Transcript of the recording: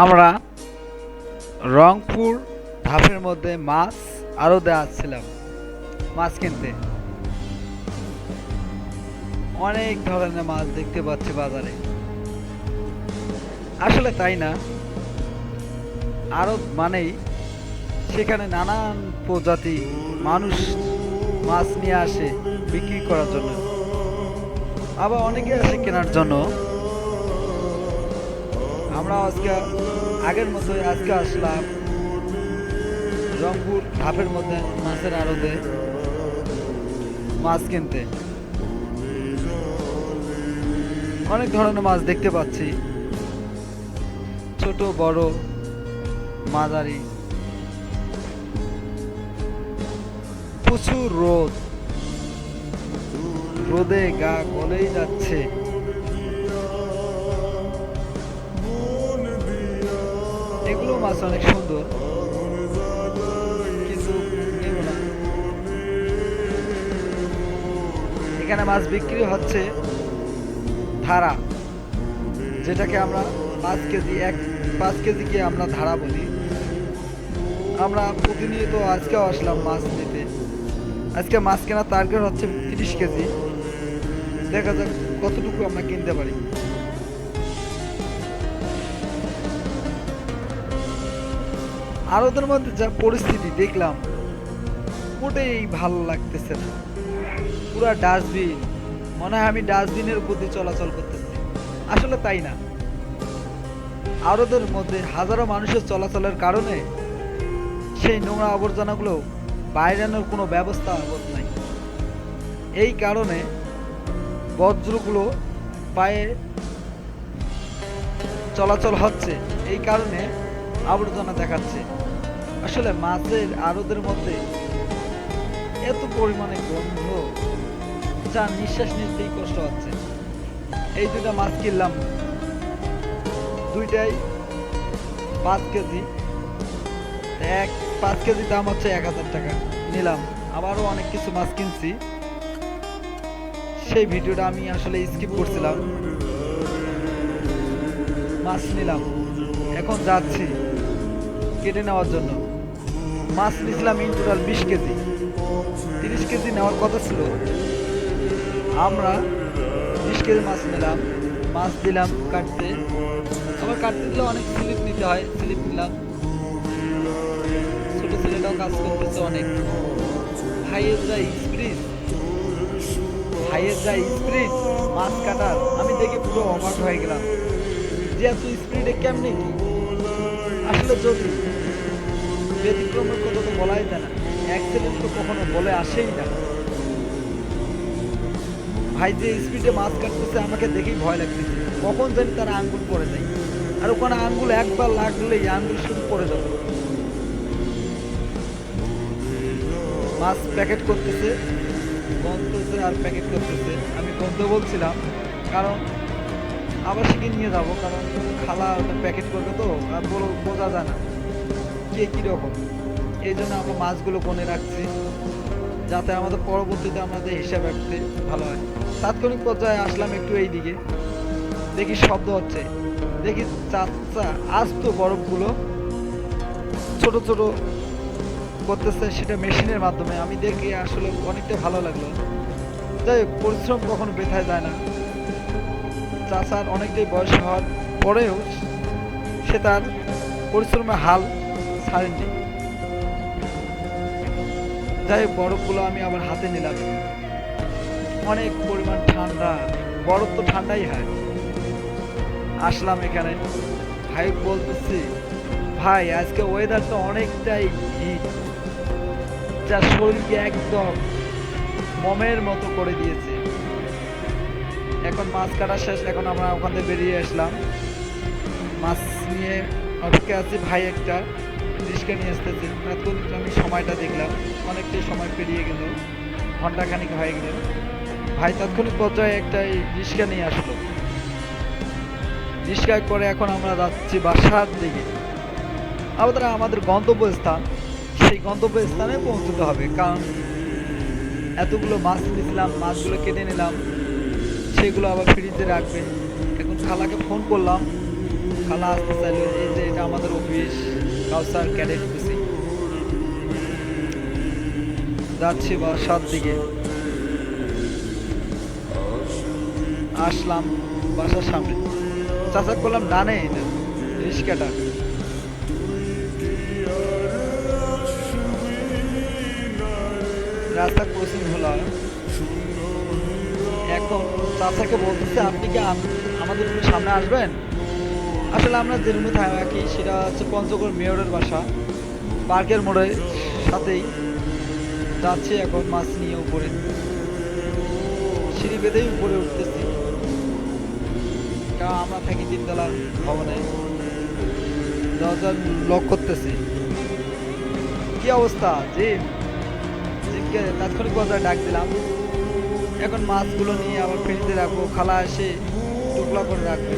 আমরা রংপুর ধাপের মধ্যে মাছ আড়তে আসছিলাম মাছ কিনতে। অনেক ধরনের মাছ দেখতে পাচ্ছি বাজারে। আসলে তাই না, আড়ত মানেই সেখানে নানান প্রজাতি মানুষ মাছ নিয়ে আসে বিক্রি করার জন্য, আবার অনেকে আসে কেনার জন্য। আমরা আজকে আগের মতোই আজকে আসলাম রংপুর ধাপের মধ্যে মাছের আড়তে মাছ কিনতে। অনেক ধরনের মাছ দেখতে পাচ্ছি, ছোট বড় মাঝারি। প্রচুর রোদ, রোদে গা গলেই যাচ্ছে। এগুলো মাছ অনেক সুন্দর, কিন্তু নেব না। এখানে মাছ বিক্রি হচ্ছে ধারা, যেটাকে আমরা 5 কেজি 5 কেজিকে আমরা ধারা বলি। আমরা প্রতিনিয়ত আজকেও আসলাম মাছ নিতে। আজকে মাছ কেনার টার্গেট হচ্ছে 30 কেজি। দেখা যাক কতটুকু আমরা কিনতে পারি। আর ওদের মধ্যে যা পরিস্থিতি দেখলাম, মোটেই ভালো লাগতেছে না। পুরা ডাস্টবিন, মনে হয় আমি ডাস্টবিনের উপর দিয়ে চলাচল করতেছি। আসলে তাই না, আর ওদের মধ্যে হাজারো মানুষের চলাচলের কারণে সেই নোংরা আবর্জনাগুলো বাইরানোর কোনো ব্যবস্থা নাই। এই কারণে বজ্রগুলো পায়ে চলাচল হচ্ছে, এই কারণে আবর্জনা দেখাচ্ছে। আসলে মাছের আড়তের মধ্যে এত পরিমাণে গন্ধ, যা নিঃশ্বাস নিতেই কষ্ট হচ্ছে। এই দুটা মাছ কিনলাম, দুইটাই 5 কেজি। 5 কেজি দাম হচ্ছে 1000 টাকা নিলাম। আবারও অনেক কিছু মাছ কিনছি, সেই ভিডিওটা আমি আসলে স্কিপ করছিলাম। মাছ নিলাম, এখন যাচ্ছি কেটে নেওয়ার জন্য। মাছ নিয়েছিলাম ইন টোটাল 20 কেজি। 30 কেজি নেওয়ার কথা ছিল, আমরা 20 কেজি মাছ নিলাম। মাছ দিলাম কাটতে, আবার কাটতে দিলে অনেক স্লিপ নিতে হয়, স্লিপ নিলাম। ছোট ছেলেটাও কাজ করতেছে অনেক। ভাইয়ের যা স্পিরিট, ভাইয়ের যা স্পিরিট মাছ কাটার, আমি দেখে পুরো অবাক হয়ে গেলাম যে এত স্পিরিটে কেমনে কি। আসলে যদি ব্যতিক্রমের কথা তো বলাই যায় না, অ্যাক্সিডেন্ট তো কখনো বলে আসেই না। ভাই যে স্পিডে মাছ কাটতেছে, আমাকে দেখেই ভয় লাগতেছে, কখন জানি তার আঙ্গুল পড়ে যায়। আর ওখানে আঙ্গুল একবার লাগলেই আঙ্গুল শুধু পড়ে যাবে। মাছ প্যাকেট করতেছে, গন্ধছে আর প্যাকেট করতেছে। আমি গন্ধ বলছিলাম কারণ আবার সেখানে নিয়ে যাবো, কারণ খালা ওটা প্যাকেট করবে তো, আর বোঝা যায় না কে কীরকম। এই জন্য আমরা মাছগুলো বনে রাখছি, যাতে আমাদের পরবর্তীতে আমাদের হিসাব রাখতে ভালো হয়। তাৎক্ষণিক পর্যায়ে আসলাম একটু এই দিকে, দেখি শব্দ হচ্ছে, দেখি চাচা আস্ত বরফগুলো ছোট ছোট করতেছে, সেটা মেশিনের মাধ্যমে। আমি দেখি আসলে অনেকটা ভালো লাগলো। যাই হোক, পরিশ্রম কখনো বৃথায় যায় না। চাচার অনেকটাই বয়স হওয়ার পরেও সে তার পরিশ্রমের হাল ছাড়েননি। যাই হোক, বরফগুলো আমি আবার হাতে নিলাম। অনেক পরিমাণ ঠান্ডা, বরফ তো ঠান্ডাই হয়। আসলাম এখানে, ভাই বলতেছি ভাই আজকে ওয়েদারটা অনেকটাই হিট, যা শরীরকে একদম মমের মতো করে দিয়েছে। এখন মাছ কাটা শেষ, এখন আমরা ওখান থেকে বেরিয়ে আসলাম। মাছ নিয়ে অপেক্ষা আছি, ভাই একটা রিস্কা নিয়ে আসতেছে। তাৎক্ষণিক আমি সময়টা দেখলাম, অনেকটাই সময় পেরিয়ে গেল, ঘন্টাখানিক হয়ে গেল। ভাই তাৎক্ষণিক পর্যায়ে একটা রিস্কা নিয়ে আসলো। রিস্কায় করে এখন আমরা যাচ্ছি বাসার দিকে। আমাদের গন্তব্যস্থান, সেই গন্তব্যস্থানে পৌঁছতে হবে। কারণ এতগুলো মাছ নিয়েছিলাম, মাছগুলো কেটে নিলাম, সেগুলো আবার ফ্রিজে রাখবে। এখন খালাকে ফোন করলাম, খালা আসতে চাইলো। এই যে এটা আমাদের অফিস, কাউসার ক্যাডেট কোচিং। যাচ্ছি বাসার দিকে। আসলাম বাসার সামনে, চাচা করলাম ডানে রিস্কাটা। রাস্তা ক্রসিং হলো। এখন চাচাকে বলতেছে আপনি কি আমাদের রুমের সামনে আসবেন। আসলে আমরা যে রুমে থাকি সেটা হচ্ছে পঞ্চগড় মেয়রের বাসা, পার্কের মোড়ে সাথেই। যাচ্ছি এখন মাছ নিয়ে উপরে, সিঁড়ি বেঁধেই উপরে উঠতেছি, কারণ আমরা থাকি তিনতলার ভবনে। দরজা লক করতেছি। কি অবস্থা জিম? জিমকে তাৎক্ষণিক পর্যায়ে ডাক দিলাম। এখন মাছগুলো নিয়ে আবার ফ্রিজে রাখবো, খালা এসে টুকরা করে রাখবে।